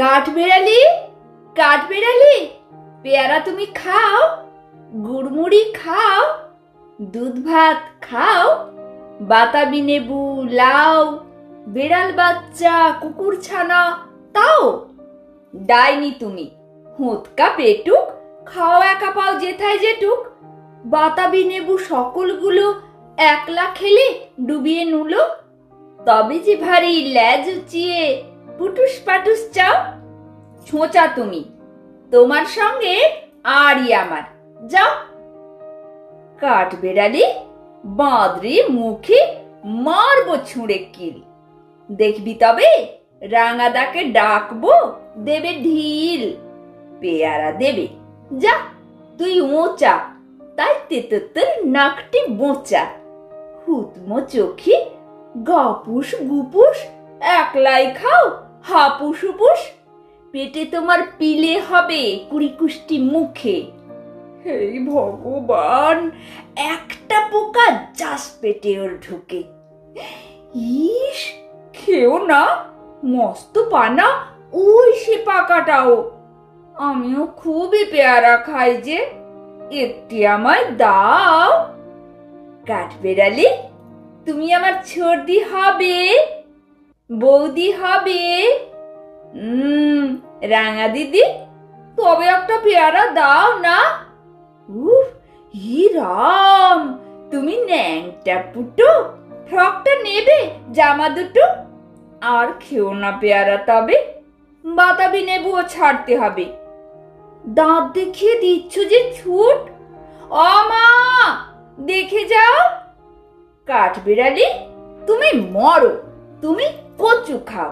কাঠবেড়ালি, কাঠবেড়ালি, পেয়ারা তুমি খাও, গুড়মুড়ি খাও, দুধ ভাত খাও, বাতাবি লেবু, লাউ, বেড়াল বাচ্চা, কুকুর ছানা তাও। ডাইনি তুমি, হোঁতকা পেটুক, খাও একা পাও যেথায় যেটুক। বাতাবি লেবু সকলগুলো একলা খেলে ডুবিয়ে নুলো, তবে যে ভারী ল্যাজ উচিয়ে পুটুস পাটুস চাও। ছোঁচা তুমি, তোমার সঙ্গে আরই আমার, যাও। কাঠবেড়ালি, বাঁদরি মুখে মারবো ছুঁড়ে কিল। দেখবি তবে রাঙাদাকে ডাকবো, দেবে ঢিল। পেয়ারা দেবে, যা তুই ওচা, তাই তেতর নাকটি বোচা। হুতমো চোখে গাপুস গুপুস, একলাই খাও হাপুস উপুস। পেটে তোমার পিলে হবে কুড়িকুষ্টি মুখে। হে ভগবান, একটা পোকা যাস পেটে ওর ঢুকে। ইস, খেও না, মস্ত পানা ওই সে পাকাটাও। আমিও খুবই পেয়ারা খাই যে, একটি আমায় দাও। কাঠবেড়ালি, তুমি আমার ছর্দি হবে, বৌদি হবে। রাঙা দিদি, তবে একটা পেয়ারা দাও না। উফ, ই রাম, তুমি ন্যাংটা পুটো, ফ্রকটা নেবে, জামা দুটো। আর খেও না পেয়ারা তবে, বাতাবি লেবুও ছাড়তে হবে। দাঁত দেখিয়ে দিচ্ছ যে ছুট, মা দেখে যাও। কাঠবেড়ালি, তুমি মরো, তুমি কচু খাও।